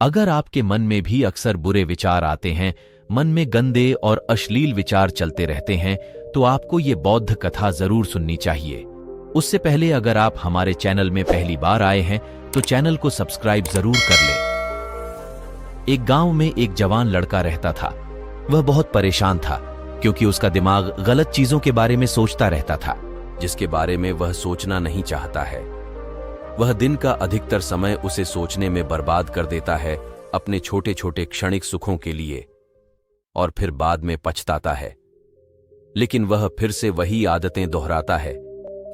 अगर आपके मन में भी अक्सर बुरे विचार आते हैं, मन में गंदे और अश्लील विचार चलते रहते हैं, तो आपको ये बौद्ध कथा जरूर सुननी चाहिए। उससे पहले अगर आप हमारे चैनल में पहली बार आए हैं तो चैनल को सब्सक्राइब जरूर कर लें। एक गांव में एक जवान लड़का रहता था। वह बहुत परेशान था क्योंकि उसका दिमाग गलत चीजों के बारे में सोचता रहता था, जिसके बारे में वह सोचना नहीं चाहता है। वह दिन का अधिकतर समय उसे सोचने में बर्बाद कर देता है, अपने छोटे छोटे क्षणिक सुखों के लिए, और फिर बाद में पछताता है। लेकिन वह फिर से वही आदतें दोहराता है।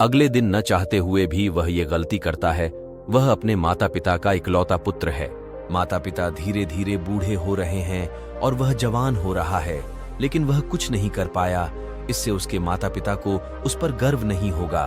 अगले दिन न चाहते हुए भी वह ये गलती करता है। वह अपने माता पिता का इकलौता पुत्र है। माता पिता धीरे धीरे बूढ़े हो रहे हैं और वह जवान हो रहा है, लेकिन वह कुछ नहीं कर पाया। इससे उसके माता पिता को उस पर गर्व नहीं होगा।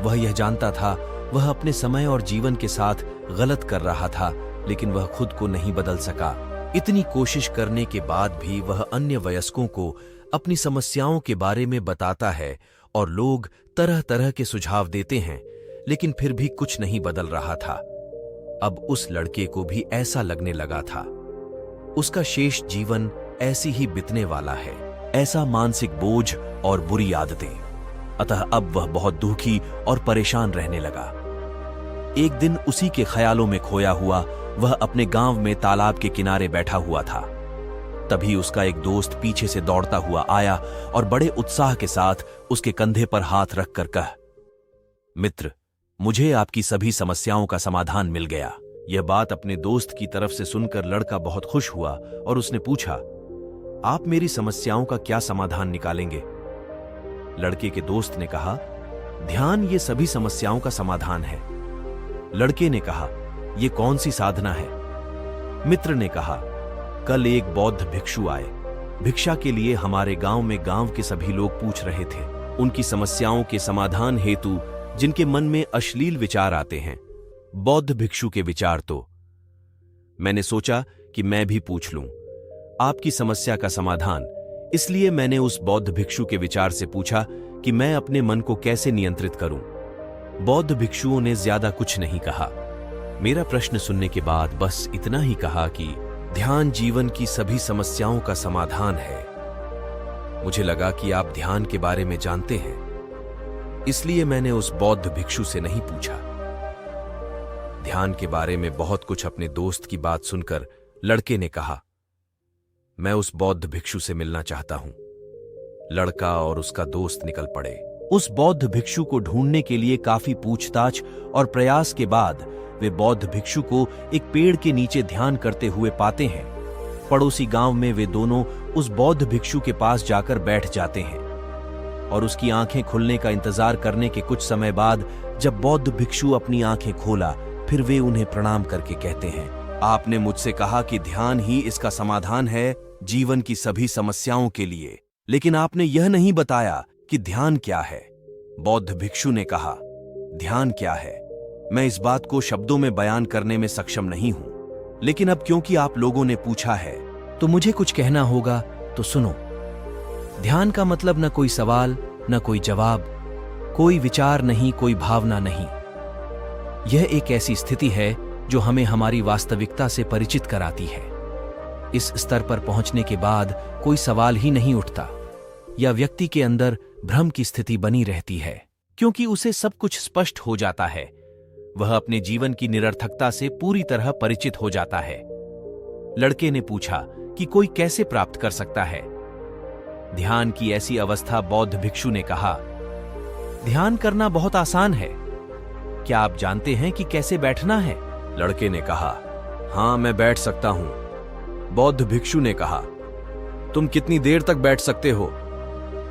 वह यह जानता था वह अपने समय और जीवन के साथ गलत कर रहा था, लेकिन वह खुद को नहीं बदल सका। इतनी कोशिश करने के बाद भी वह अन्य वयस्कों को अपनी समस्याओं के बारे में बताता है और लोग तरह तरह के सुझाव देते हैं, लेकिन फिर भी कुछ नहीं बदल रहा था। अब उस लड़के को भी ऐसा लगने लगा था उसका शेष जीवन ऐसी ही बीतने वाला है, ऐसा मानसिक बोझ और बुरी आदतें। अतः अब वह बहुत दुखी और परेशान रहने लगा। एक दिन उसी के ख्यालों में खोया हुआ वह अपने गांव में तालाब के किनारे बैठा हुआ था। तभी उसका एक दोस्त पीछे से दौड़ता हुआ आया और बड़े उत्साह के साथ उसके कंधे पर हाथ रखकर कहा, मित्र, मुझे आपकी सभी समस्याओं का समाधान मिल गया। यह बात अपने दोस्त की तरफ से सुनकर लड़का बहुत खुश हुआ और उसने पूछा, आप मेरी समस्याओं का क्या समाधान निकालेंगे? लड़के के दोस्त ने कहा, ध्यान ये सभी समस्याओं का समाधान है। लड़के ने कहा, यह कौन सी साधना है? मित्र ने कहा, कल एक बौद्ध भिक्षु आए। भिक्षा के लिए हमारे गांव में गांव के सभी लोग पूछ रहे थे, उनकी समस्याओं के समाधान हेतु जिनके मन में अश्लील विचार आते हैं। बौद्ध भिक्षु के विचार तो मैंने सोचा कि मैं भी पूछ लूं आपकी समस्या का समाधान। इसलिए मैंने उस बौद्ध भिक्षु के विचार से पूछा कि मैं अपने मन को कैसे नियंत्रित करूं। बौद्ध भिक्षुओं ने ज्यादा कुछ नहीं कहा। मेरा प्रश्न सुनने के बाद बस इतना ही कहा कि ध्यान जीवन की सभी समस्याओं का समाधान है। मुझे लगा कि आप ध्यान के बारे में जानते हैं, इसलिए मैंने उस बौद्ध भिक्षु से नहीं पूछा। ध्यान के बारे में बहुत कुछ अपने दोस्त की बात सुनकर लड़के ने कहा, मैं उस बौद्ध भिक्षु से मिलना चाहता हूं। लड़का और उसका दोस्त निकल पड़े। उस बौद्ध भिक्षु को ढूंढने के लिए काफी पूछताछ और प्रयास के बाद वे बौद्ध भिक्षु को एक पेड़ के नीचे ध्यान करते हुए पाते हैं। पड़ोसी गांव में वे दोनों उस बौद्ध भिक्षु के पास जाकर बैठ जाते हैं और उसकी आंखें खुलने का इंतजार करने के कुछ समय बाद जब बौद्ध भिक्षु अपनी आंखें खोला, फिर वे उन्हें प्रणाम करके कहते हैं, आपने मुझसे कहा कि ध्यान ही इसका समाधान है जीवन की सभी समस्याओं के लिए, लेकिन आपने यह नहीं बताया कि ध्यान क्या है। बौद्ध भिक्षु ने कहा, ध्यान क्या है, मैं इस बात को शब्दों में बयान करने में सक्षम नहीं हूं, लेकिन अब क्योंकि आप लोगों ने पूछा है तो मुझे कुछ कहना होगा, तो सुनो। ध्यान का मतलब न कोई सवाल, न कोई जवाब, कोई विचार नहीं, कोई भावना नहीं। यह एक ऐसी स्थिति है जो हमें हमारी वास्तविकता से परिचित कराती है। इस स्तर पर पहुंचने के बाद कोई सवाल ही नहीं उठता या व्यक्ति के अंदर भ्रम की स्थिति बनी रहती है, क्योंकि उसे सब कुछ स्पष्ट हो जाता है। वह अपने जीवन की निरर्थकता से पूरी तरह परिचित हो जाता है। लड़के ने पूछा कि कोई कैसे प्राप्त कर सकता है ध्यान की ऐसी अवस्था? बौद्ध भिक्षु ने कहा, ध्यान करना बहुत आसान है। क्या आप जानते हैं कि कैसे बैठना है? लड़के ने कहा, हां, मैं बैठ सकता हूं। बौद्ध भिक्षु ने कहा, तुम कितनी देर तक बैठ सकते हो?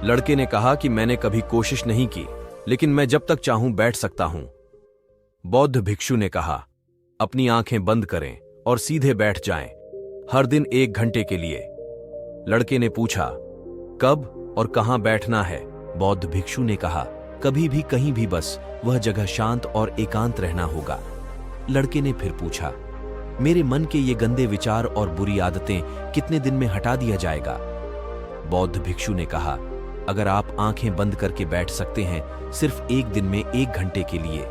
लड़के ने कहा कि मैंने कभी कोशिश नहीं की, लेकिन मैं जब तक चाहूं बैठ सकता हूं। बौद्ध भिक्षु ने कहा, अपनी आंखें बंद करें और सीधे बैठ जाएं, हर दिन 1 घंटे के लिए। लड़के ने पूछा, कब और कहां बैठना है? बौद्ध भिक्षु ने कहा, कभी भी कहीं भी, बस वह जगह शांत और एकांत रहना होगा। लड़के ने फिर पूछा, मेरे मन के ये गंदे विचार और बुरी आदतें कितने दिन में हटा दिया जाएगा? बौद्ध भिक्षु ने कहा, अगर आप आंखें बंद करके बैठ सकते हैं सिर्फ 1 दिन में 1 घंटे के लिए।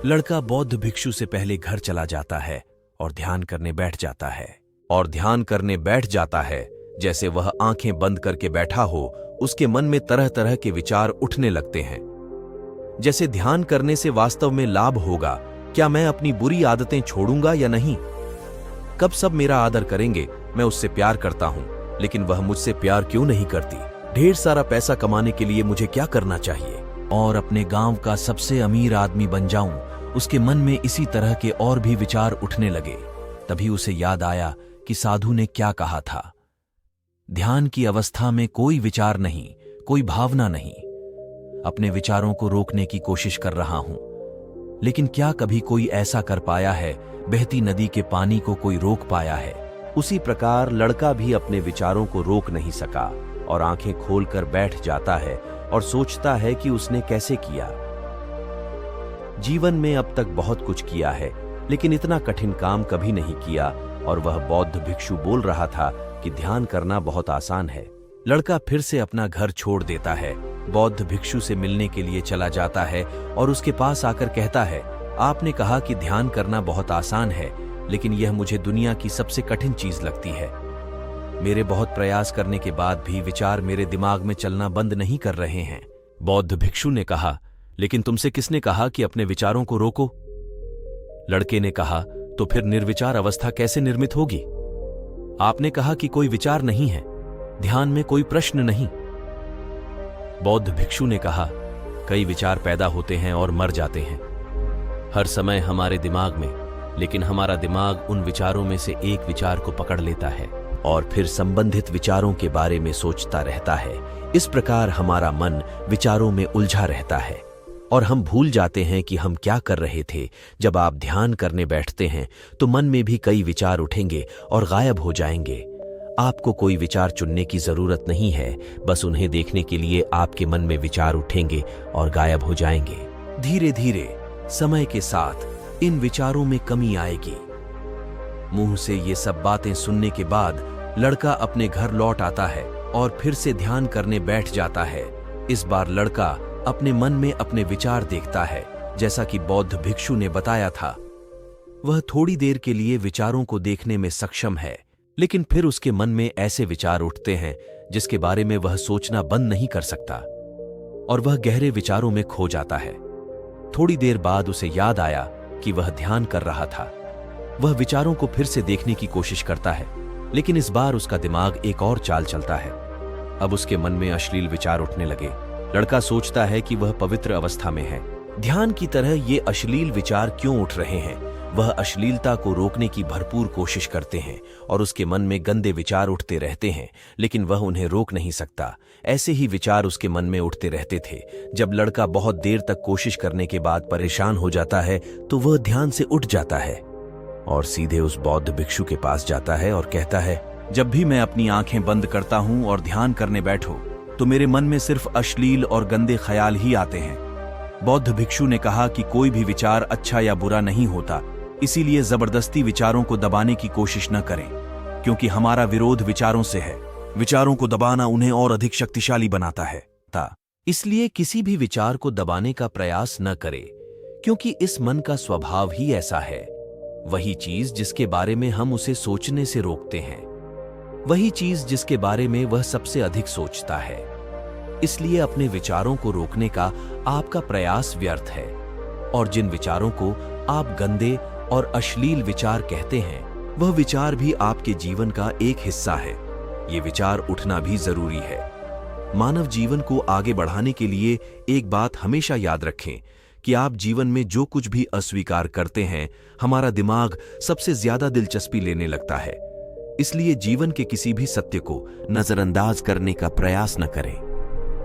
लड़का बौद्ध भिक्षु से पहले घर चला जाता है और ध्यान करने बैठ जाता है। और ध्यान करने बैठ जाता है, जैसे वह आंखें बंद करके बैठा हो, उसके मन में तरह तरह के विचार उठने लगते हैं। जैसे ध्यान करने से वास्तव में लाभ होगा, क्या मैं अपनी बुरी आदतें छोड़ूंगा या नहीं? कब सब मेरा आदर करेंगे? मैं उससे प्यार करता हूं, लेकिन वह मुझसे प्यार क्यों नहीं करती? ढेर सारा पैसा कमाने के लिए मुझे क्या करना चाहिए? और अपने गांव का सबसे अमीर आदमी बन जाऊं। उसके मन में इसी तरह के और भी विचार उठने लगे। तभी उसे याद आया कि साधु ने क्या कहा था, ध्यान की अवस्था में कोई विचार नहीं, कोई भावना नहीं। अपने विचारों को रोकने की कोशिश कर रहा हूं, लेकिन क्या कभी कोई ऐसा कर पाया है? बहती नदी के पानी को कोई रोक पाया है? उसी प्रकार लड़का भी अपने विचारों को रोक नहीं सका और आंखें खोलकर बैठ जाता है और सोचता है कि उसने कैसे किया। जीवन में अब तक बहुत कुछ किया है, लेकिन इतना कठिन काम कभी नहीं किया। और वह बौद्ध भिक्षु बोल रहा था कि ध्यान करना बहुत आसान है। लड़का फिर से अपना घर छोड़ देता है, बौद्ध भिक्षु से मिलने के लिए चला जाता है और उसके पास आकर कहता है, आपने कहा कि ध्यान करना बहुत आसान है, लेकिन यह मुझे दुनिया की सबसे कठिन चीज लगती है। मेरे बहुत प्रयास करने के बाद भी विचार मेरे दिमाग में चलना बंद नहीं कर रहे हैं। बौद्ध भिक्षु ने कहा, लेकिन तुमसे किसने कहा कि अपने विचारों को रोको? लड़के ने कहा, तो फिर निर्विचार अवस्था कैसे निर्मित होगी? आपने कहा कि कोई विचार नहीं है, ध्यान में कोई प्रश्न नहीं। बौद्ध भिक्षु ने कहा, कई विचार पैदा होते हैं और मर जाते हैं हर समय हमारे दिमाग में, लेकिन हमारा दिमाग उन विचारों में से एक विचार को पकड़ लेता है और फिर संबंधित विचारों के बारे में सोचता रहता है। इस प्रकार हमारा मन विचारों में उलझा रहता है और हम भूल जाते हैं कि हम क्या कर रहे थे। जब आप ध्यान करने बैठते हैं तो मन में भी कई विचार उठेंगे और गायब हो जाएंगे। आपको कोई विचार चुनने की जरूरत नहीं है, बस उन्हें देखने के लिए आपके मन में विचार उठेंगे और गायब हो जाएंगे। धीरे धीरे समय के साथ इन विचारों में कमी आएगी। मुंह से ये सब बातें सुनने के बाद लड़का अपने घर लौट आता है और फिर से ध्यान करने बैठ जाता है। इस बार लड़का अपने मन में अपने विचार देखता है, जैसा कि बौद्ध भिक्षु ने बताया था। वह थोड़ी देर के लिए विचारों को देखने में सक्षम है, लेकिन फिर उसके मन में ऐसे विचार उठते हैं जिसके बारे में वह सोचना बंद नहीं कर सकता और वह गहरे विचारों में खो जाता है। थोड़ी देर बाद उसे याद आया कि वह ध्यान कर रहा था। वह विचारों को फिर से देखने की कोशिश करता है, लेकिन इस बार उसका दिमाग एक और चाल चलता है। अब उसके मन में अश्लील विचार उठने लगे। लड़का सोचता है कि वह पवित्र अवस्था में है। ध्यान की तरह ये अश्लील विचार क्यों उठ रहे हैं? वह अश्लीलता को रोकने की भरपूर कोशिश करते हैं और उसके मन में गंदे विचार उठते रहते हैं, लेकिन वह उन्हें रोक नहीं सकता। ऐसे ही विचार उसके मन में उठते रहते थे। जब लड़का बहुत देर तक कोशिश करने के बाद परेशान हो जाता है तो वह ध्यान से उठ जाता है और सीधे उस बौद्ध भिक्षु के पास जाता है और कहता है, जब भी मैं अपनी आंखें बंद करता हूं और ध्यान करने बैठो तो मेरे मन में सिर्फ अश्लील और गंदे ख्याल ही आते हैं। बौद्ध भिक्षु ने कहा कि कोई भी विचार अच्छा या बुरा नहीं होता, इसीलिए जबरदस्ती विचारों को दबाने की कोशिश न करें, क्योंकि हमारा विरोध विचारों से है। विचारों को दबाना उन्हें और अधिक शक्तिशाली बनाता है। इसलिए किसी भी विचार को दबाने का प्रयास न करें, क्योंकि इस मन का स्वभाव ही ऐसा है। वही चीज जिसके बारे में हम उसे सोचने से रोकते हैं, वही चीज जिसके बारे में वह सबसे अधिक सोचता है। इसलिए अपने विचारों को रोकने का आपका प्रयास व्यर्थ है और जिन विचारों को आप गंदे और अश्लील विचार कहते हैं, वह विचार भी आपके जीवन का एक हिस्सा है। ये विचार उठना भी जरूरी है। मानव जीवन को आगे बढ़ाने के लिए एक बात हमेशा याद रखें कि आप जीवन में जो कुछ भी अस्वीकार करते हैं, हमारा दिमाग सबसे ज्यादा दिलचस्पी लेने लगता है। इसलिए जीवन के किसी भी सत्य को नजरअंदाज करने का प्रयास न करें।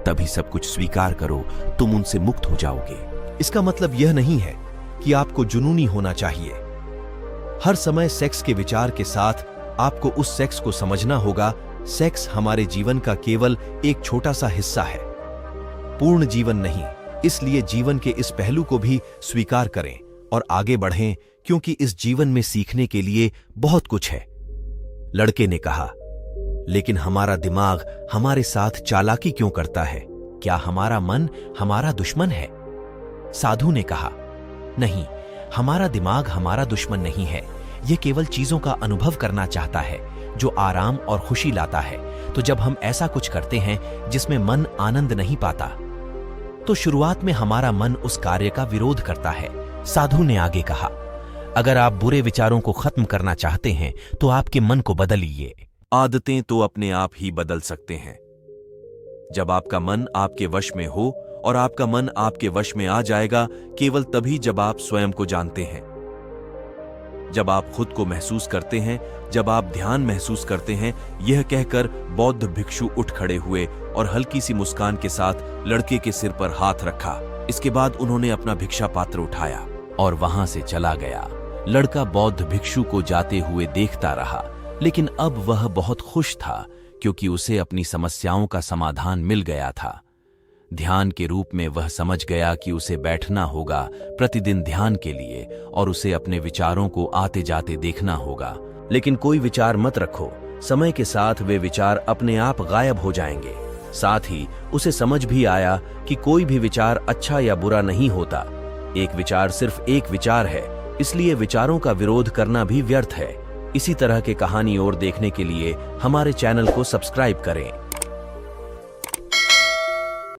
तभी सब कुछ स्वीकार करो, तुम उनसे मुक्त हो जाओगे। इसका मतलब यह नहीं है कि आपको जुनूनी होना चाहिए। हर समय सेक्स के विचार के साथ आपको उस सेक्स को समझना होगा। सेक्स हमारे जीवन का केवल एक छोटा सा हिस्सा है, पूर्ण जीवन नहीं। इसलिए जीवन के इस पहलू को भी स्वीकार करें और आगे बढ़ें, क्योंकि इस जीवन में सीखने के लिए बहुत कुछ है। लड़के ने कहा, लेकिन हमारा दिमाग हमारे साथ चालाकी क्यों करता है? क्या हमारा मन हमारा दुश्मन है? साधु ने कहा, नहीं, हमारा दिमाग हमारा दुश्मन नहीं है। ये केवल चीजों का अनुभव करना चाहता है जो आराम और खुशी लाता है। तो जब हम ऐसा कुछ करते हैं जिसमें मन आनंद नहीं पाता, तो शुरुआत में हमारा मन उस कार्य का विरोध करता है। साधु ने आगे कहा, अगर आप बुरे विचारों को खत्म करना चाहते हैं तो आपके मन को बदलिए। आदतें तो अपने आप ही बदल सकते हैं। जब आपका मन आपके वश में हो, और आपका मन आपके वश में आ जाएगा केवल तभी जब आप स्वयं को जानते हैं, जब आप खुद को महसूस करते हैं, जब आप ध्यान महसूस करते हैं। यह कहकर बौद्ध भिक्षु उठ खड़े हुए और हल्की सी मुस्कान के साथ लड़के के सिर पर हाथ रखा। इसके बाद उन्होंने अपना भिक्षा पात्र उठाया और वहां से चला गया। लड़का बौद्ध भिक्षु को जाते हुए देखता रहा, लेकिन अब वह बहुत खुश था क्योंकि उसे अपनी समस्याओं का समाधान मिल गया था। ध्यान के रूप में वह समझ गया कि उसे बैठना होगा प्रतिदिन ध्यान के लिए, और उसे अपने विचारों को आते जाते देखना होगा। लेकिन कोई विचार मत रखो, समय के साथ वे विचार अपने आप गायब हो जाएंगे। साथ ही उसे समझ भी आया कि कोई भी विचार अच्छा या बुरा नहीं होता। एक विचार सिर्फ एक विचार है, इसलिए विचारों का विरोध करना भी व्यर्थ है। इसी तरह के कहानी और देखने के लिए हमारे चैनल को सब्सक्राइब करें।